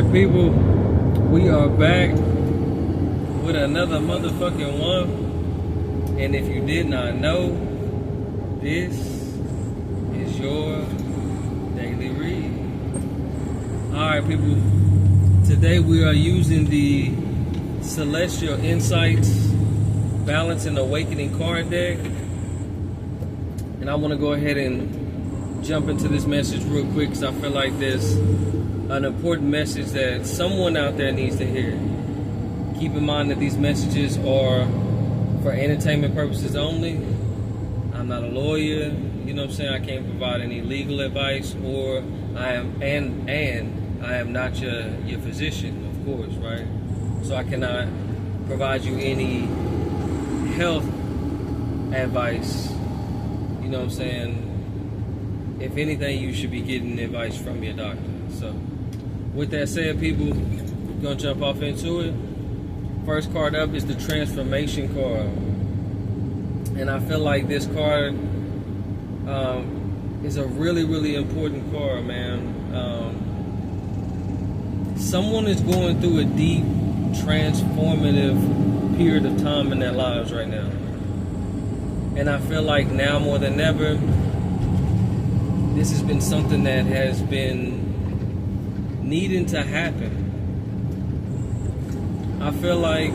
Alright, people, we are back with another motherfucking one. And if you did not know, this is your daily read. Alright, people, today we are using the Celestial Insights Balance and Awakening card deck. And I want to go ahead and jump into this message real quick because I feel like there's an important message that someone out there needs to hear. Keep in mind that these messages are for entertainment purposes only. I'm not a lawyer, you know what I'm saying? I can't provide any legal advice, or I am not your physician, of course, right? So I cannot provide you any health advice, you know what I'm saying? If anything, you should be getting advice from your doctor. So with that said, people, we're gonna jump off into it. First card up is the Transformation card. And I feel like this card is a really, really important card, man. Someone is going through a deep, transformative period of time in their lives right now. And I feel like now more than ever, this has been something that has been needing to happen. I feel like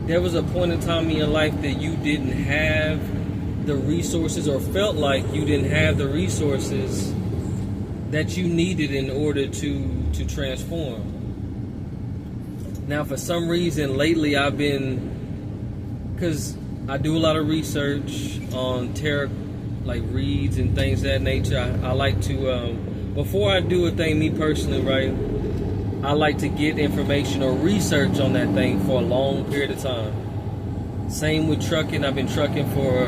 there was a point in time in your life that you didn't have the resources, or felt like you didn't have the resources that you needed in order to transform. Now, for some reason, lately I've been, because I do a lot of research on tarot, like reads and things of that nature. I like to, before I do a thing, me personally, right, I like to get information or research on that thing for a long period of time. Same with trucking. I've been trucking for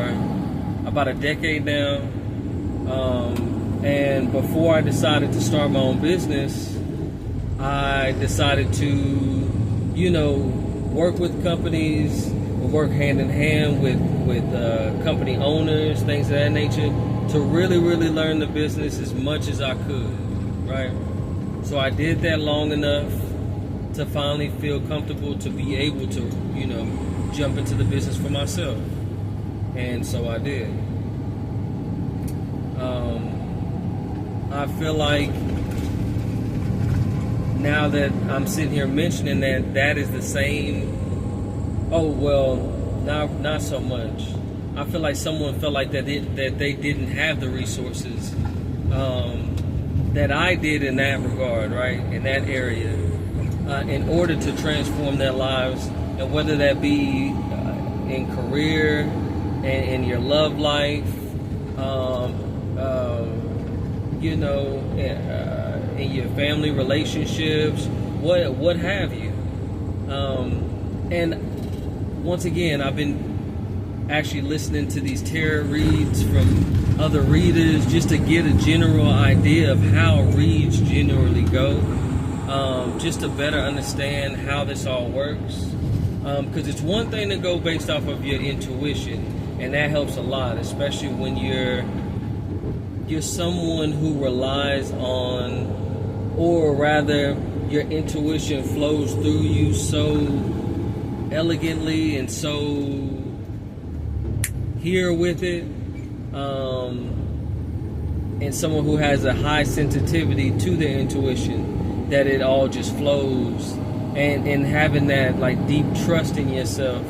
about a decade now. And before I decided to start my own business, I decided to, you know, work with companies, work hand in hand with company owners, things of that nature, to really, really learn the business as much as I could, right? So I did that long enough to finally feel comfortable to be able to, you know, jump into the business for myself. And so I did. I feel like now that I'm sitting here mentioning that, that is the same. Oh, well, not so much. I feel like someone felt like that they didn't have the resources that I did in that regard, right? In that area, in order to transform their lives, and whether that be in career, and in your love life, you know, in your family relationships, what have you. And once again, I've been actually listening to these tarot reads from other readers just to get a general idea of how reads generally go, just to better understand how this all works. Because it's one thing to go based off of your intuition, and that helps a lot, especially when you're someone who relies on, or rather your intuition flows through you so elegantly and so here with it, and someone who has a high sensitivity to their intuition, that it all just flows, and having that like deep trust in yourself,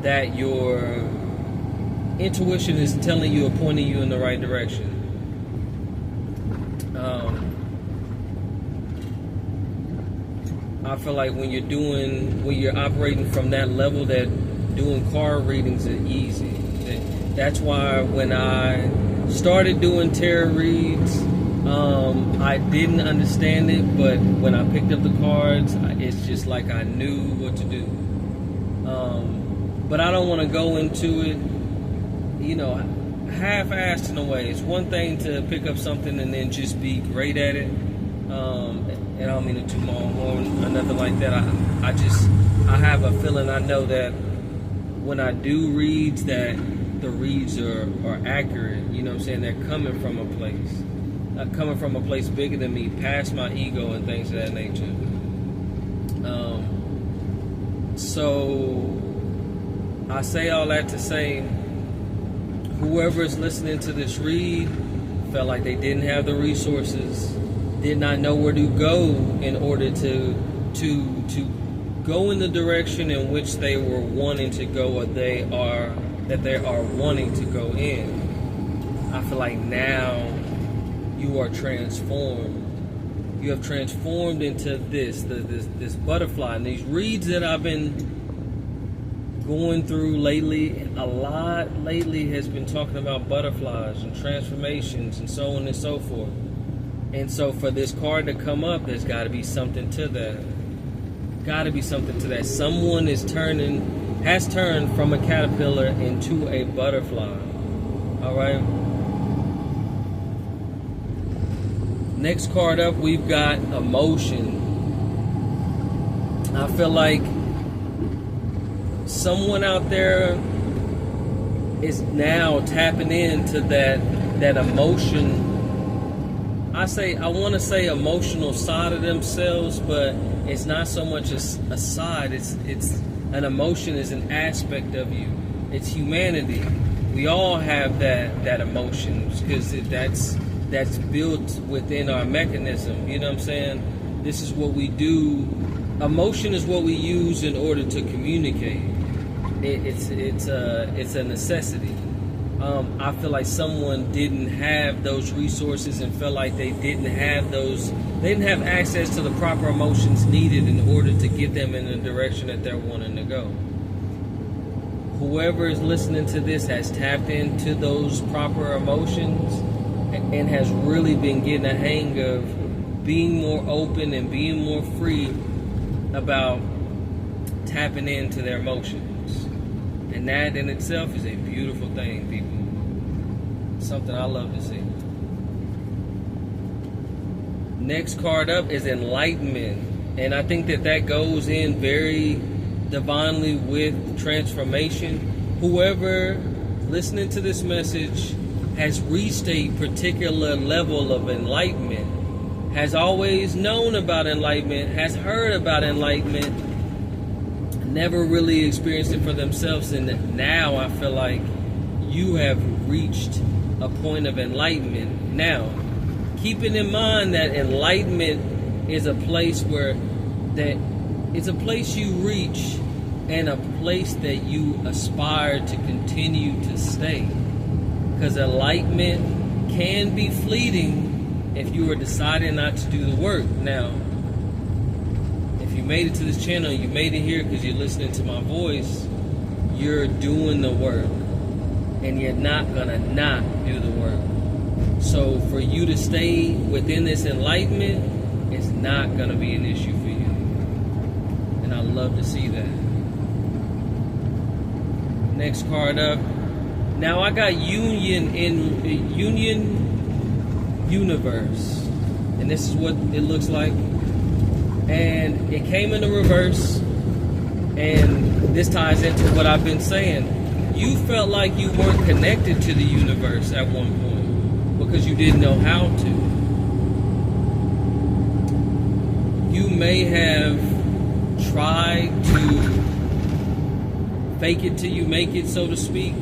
that your intuition is telling you or pointing you in the right direction. I feel like when you're operating from that level, that doing card readings is easy. That's why when I started doing tarot reads, I didn't understand it, but when I picked up the cards, it's just like I knew what to do. But I don't want to go into it, you know, half-assed in a way. It's one thing to pick up something and then just be great at it. And I don't mean to toot my own horn or nothing like that. I have a feeling, I know that when I do reads, that the reads are accurate. You know what I'm saying? They're coming from a place. coming from a place bigger than me, past my ego and things of that nature. So I say all that to say, whoever is listening to this read felt like they didn't have the resources, did not know where to go in order to go in the direction in which they were wanting to go, or they are wanting to go in. I feel like now you are transformed. You have transformed into this butterfly. And these reads that I've been going through lately, a lot lately has been talking about butterflies and transformations and so on and so forth. And so for this card to come up, there's got to be something to that. Got to be something to that. Someone has turned from a caterpillar into a butterfly. All right. Next card up, we've got emotion. I feel like someone out there is now tapping into that emotion. I want to say emotional side of themselves, but it's not so much a side. It's an emotion is an aspect of you. It's humanity. We all have that emotion because that's built within our mechanism. You know what I'm saying? This is what we do. Emotion is what we use in order to communicate. It's a necessity. I feel like someone didn't have those resources and felt like they didn't have access to the proper emotions needed in order to get them in the direction that they're wanting to go. Whoever is listening to this has tapped into those proper emotions and has really been getting a hang of being more open and being more free about tapping into their emotions. And that in itself is a beautiful thing, people. Something I love to see. Next card up is enlightenment. And I think that goes in very divinely with transformation. Whoever listening to this message has reached a particular level of enlightenment, has always known about enlightenment, has heard about enlightenment, never really experienced it for themselves, and now I feel like you have reached a point of enlightenment. Now, keeping in mind that enlightenment is a place it's a place you reach and a place that you aspire to continue to stay. Because enlightenment can be fleeting if you are deciding not to do the work. Now, if you made it to this channel, you made it here because you're listening to my voice, you're doing the work. And you're not gonna not do the work. So for you to stay within this enlightenment is not gonna be an issue for you. And I love to see that. Next card up. Now I got Union Universe. And this is what it looks like. And it came in the reverse. And this ties into what I've been saying. You felt like you weren't connected to the universe at one point because you didn't know how to. You may have tried to fake it till you make it, so to speak.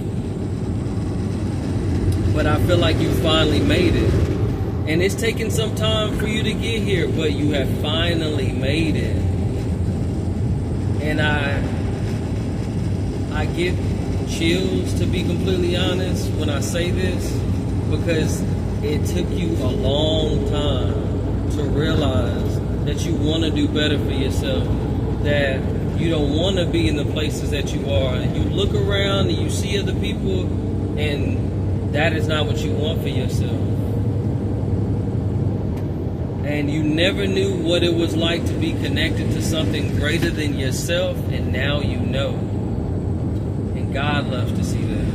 But I feel like you finally made it. And it's taken some time for you to get here, but you have finally made it. And I get chills, to be completely honest, when I say this, because it took you a long time to realize that you want to do better for yourself, that you don't want to be in the places that you are. And you look around and you see other people, and that is not what you want for yourself. And you never knew what it was like to be connected to something greater than yourself, and now you know. And God loves to see that.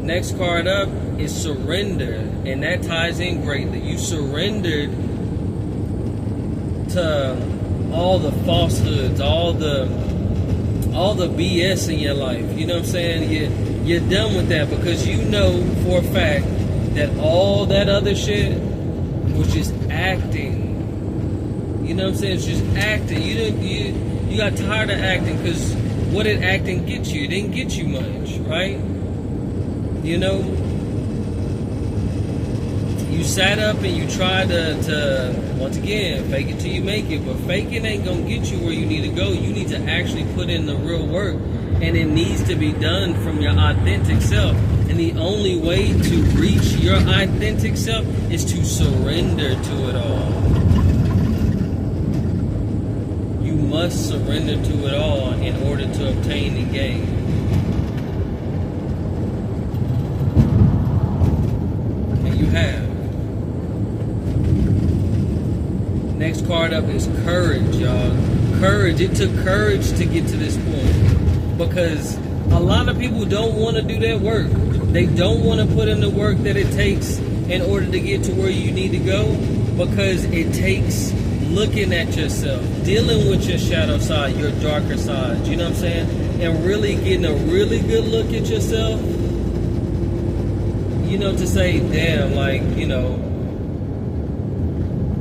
Next card up is surrender, and that ties in greatly. You surrendered to all the falsehoods, all the BS in your life. You know what I'm saying? You're done with that because you know for a fact that all that other shit was just acting. You know what I'm saying? It's just acting. You got tired of acting because what did acting get you? It didn't get you much, right? You know? You sat up and you tried to once again, fake it till you make it. But faking ain't going to get you where you need to go. You need to actually put in the real work. And it needs to be done from your authentic self. And the only way to reach your authentic self is to surrender to it all. You must surrender to it all in order to obtain and gain. And you have. Next card up is courage, y'all. Courage. It took courage to get to this point. Because a lot of people don't want to do that work. They don't want to put in the work that it takes in order to get to where you need to go. Because it takes looking at yourself, dealing with your shadow side, your darker side. You know what I'm saying? And really getting a really good look at yourself. You know, to say, damn, like, you know,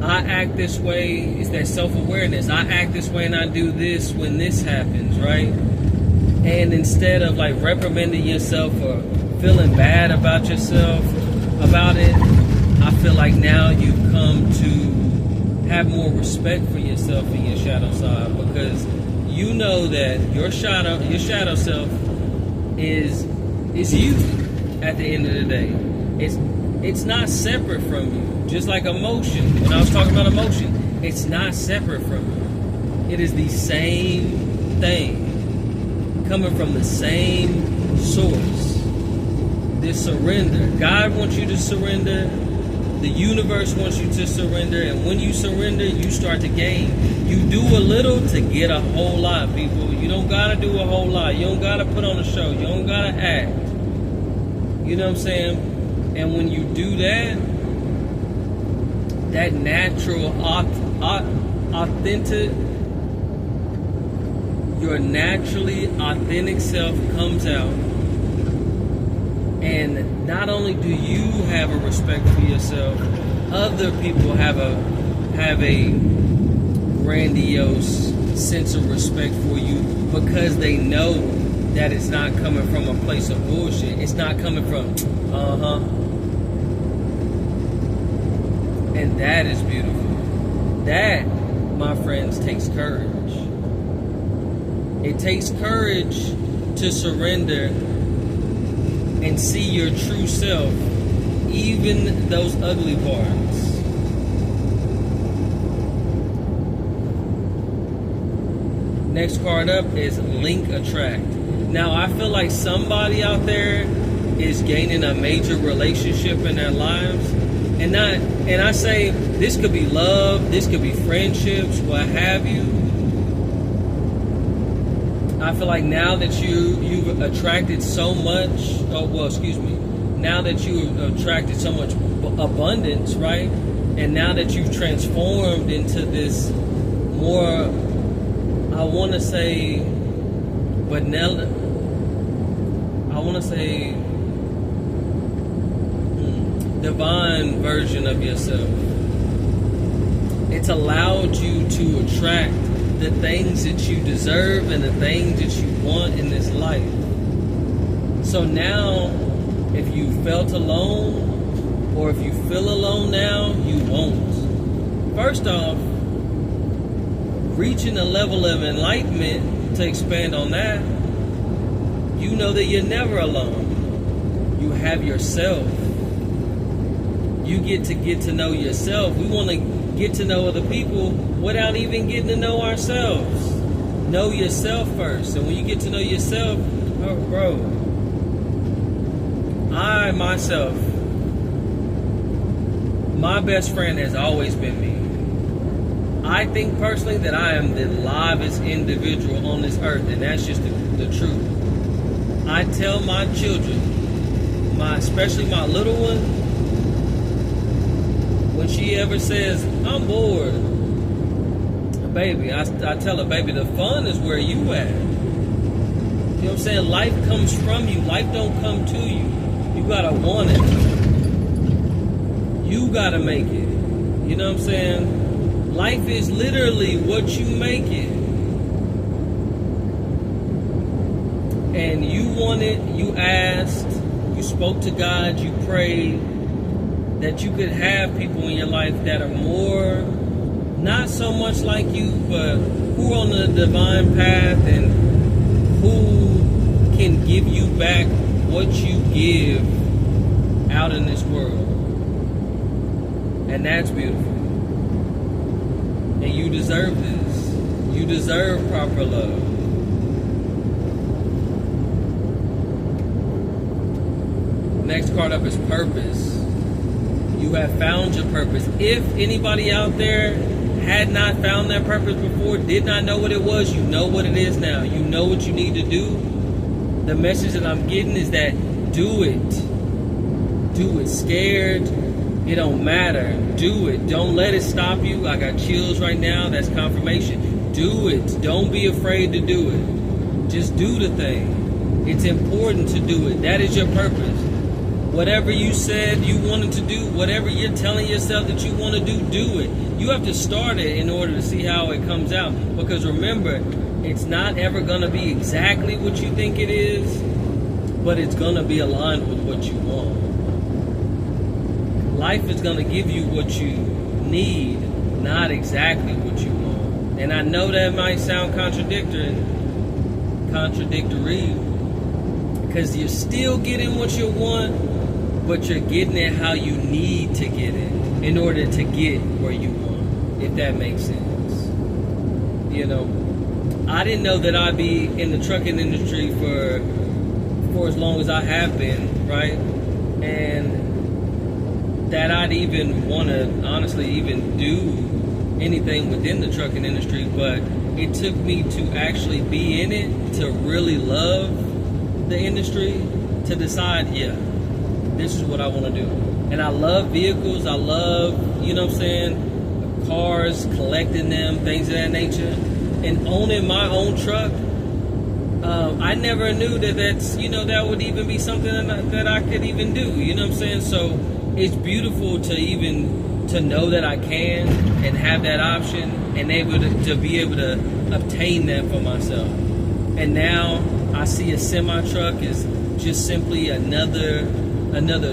I act this way. It's that self-awareness. I act this way and I do this when this happens, right? And instead of like reprimanding yourself or feeling bad about yourself about it, I feel like now you've come to have more respect for yourself and your shadow side, because you know that your shadow self is you at the end of the day. It's not separate from you. Just like emotion. When I was talking about emotion, it's not separate from you. It is the same thing. Coming from the same source. This surrender. God wants you to surrender. The universe wants you to surrender. And when you surrender, you start to gain. You do a little to get a whole lot, people. You don't gotta do a whole lot. You don't gotta put on a show. You don't gotta act. You know what I'm saying? And when you do that, that natural, authentic, your naturally authentic self comes out, and not only do you have a respect for yourself, other people have a grandiose sense of respect for you, because they know that it's not coming from a place of bullshit. It's not coming from and that is beautiful. That, my friends, takes courage. It takes courage to surrender and see your true self, even those ugly parts. Next card up is Link Attract. Now, I feel like somebody out there is gaining a major relationship in their lives. And I say this could be love, this could be friendships, what have you. I feel like now that you've attracted so much, now that you've attracted so much abundance, right? And now that you've transformed into this more, I want to say, divine version of yourself. It's allowed you to attract the things that you deserve and the things that you want in this life. So now, if you felt alone, or if you feel alone now, you won't. First off, reaching a level of enlightenment, to expand on that, you know that you're never alone. You have yourself. You get to know yourself. We want to get to know other people without even getting to know ourselves. Know yourself first. And when you get to know yourself, bro, I myself, my best friend has always been me. I think personally that I am the livest individual on this earth, and that's just the truth. I tell my children, especially my little one, when she ever says, I'm bored, baby, I tell her, baby, the fun is where you at. know what I'm saying? Life comes from you. Life don't come to you. You gotta want it. You gotta make it. You know what I'm saying? Life is literally what you make it. And you wanted, you asked, you spoke to God, you prayed that you could have people in your life that are more, not so much like you, but who are on the divine path and who can give you back what you give out in this world. And that's beautiful. And you deserve this. You deserve proper love. Next card up is purpose. You have found your purpose. If anybody out there had not found that purpose before, did not know what it was, you know what it is now. You know what you need to do. The message that I'm getting is that do it. Do it. Scared, it don't matter. Do it. Don't let it stop you. I got chills right now. That's confirmation. Do it. Don't be afraid to do it. Just do the thing. It's important to do it. That is your purpose. Whatever you said you wanted to do, whatever you're telling yourself that you want to do, do it. You have to start it in order to see how it comes out. Because remember, it's not ever going to be exactly what you think it is, but it's going to be aligned with what you want. Life is going to give you what you need, not exactly what you want. And I know that might sound contradictory, because you're still getting what you want, but you're getting it how you need to get it in order to get where you want, if that makes sense. You know, I didn't know that I'd be in the trucking industry for as long as I have been, right? And that I'd even want to honestly even do anything within the trucking industry, but it took me to actually be in it, to really love the industry, to decide, yeah, this is what I want to do. And I love vehicles. I love, you know what I'm saying, cars, collecting them, things of that nature. And owning my own truck, I never knew that's, you know, that would even be something that I could even do. You know what I'm saying? So it's beautiful to know that I can and have that option and able to be able to obtain that for myself. And now I see a semi truck as just simply another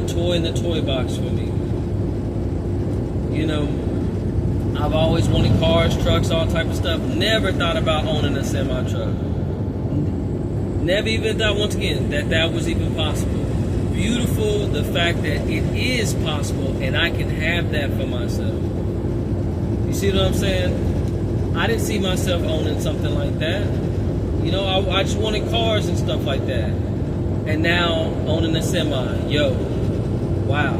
toy in the toy box for me. You know, I've always wanted cars, trucks, all type of stuff. Never thought about owning a semi truck. Never even thought, once again, that was even possible. Beautiful, the fact that it is possible and I can have that for myself. You see what I'm saying? I didn't see myself owning something like that. You know, I just wanted cars and stuff like that. And now owning a semi, yo, wow.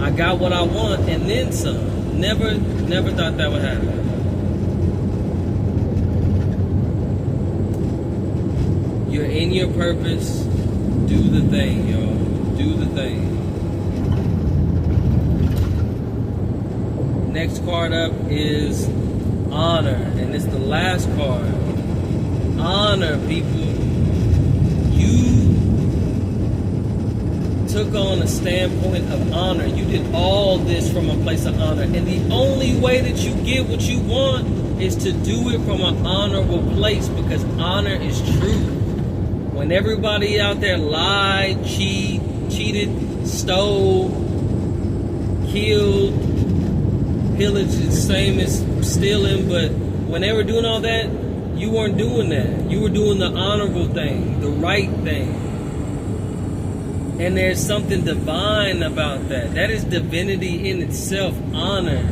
I got what I want and then some. Never thought that would happen. You're in your purpose. Do the thing, yo. Do the thing. Next card up is honor. And it's the last card. Honor, people. You took on a standpoint of honor. You did all this from a place of honor. And the only way that you get what you want is to do it from an honorable place, because honor is truth. When everybody out there lied, cheated, stole, killed, pillaged, is the same as stealing, but when they were doing all that, you weren't doing that. You were doing the honorable thing, the right thing. And there's something divine about that. That is divinity in itself. Honor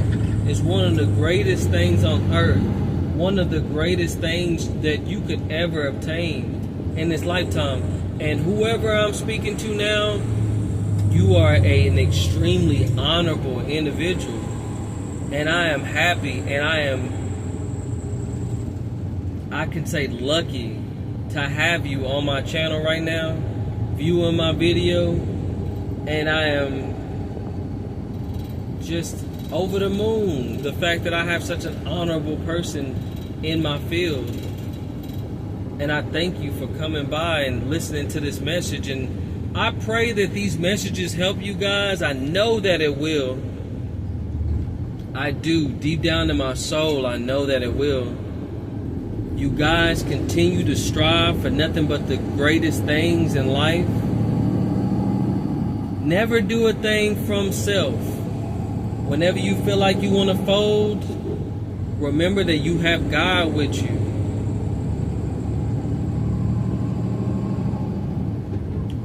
is one of the greatest things on earth. One of the greatest things that you could ever obtain in this lifetime. And whoever I'm speaking to now, you are an extremely honorable individual. And I am happy, and I can say lucky to have you on my channel right now, viewing my video, and I am just over the moon. The fact that I have such an honorable person in my field. And I thank you for coming by and listening to this message. And I pray that these messages help you guys. I know that it will. I do. Deep down in my soul, I know that it will. You guys continue to strive for nothing but the greatest things in life. Never do a thing from self. Whenever you feel like you want to fold, remember that you have God with you.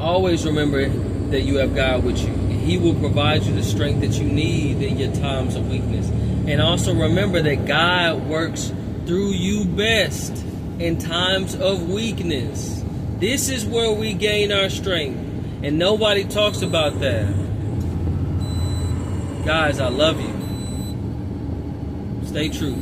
Always remember that you have God with you. He will provide you the strength that you need in your times of weakness. And also remember that God works through you best in times of weakness. This is where we gain our strength. And nobody talks about that. Guys, I love you. Stay true.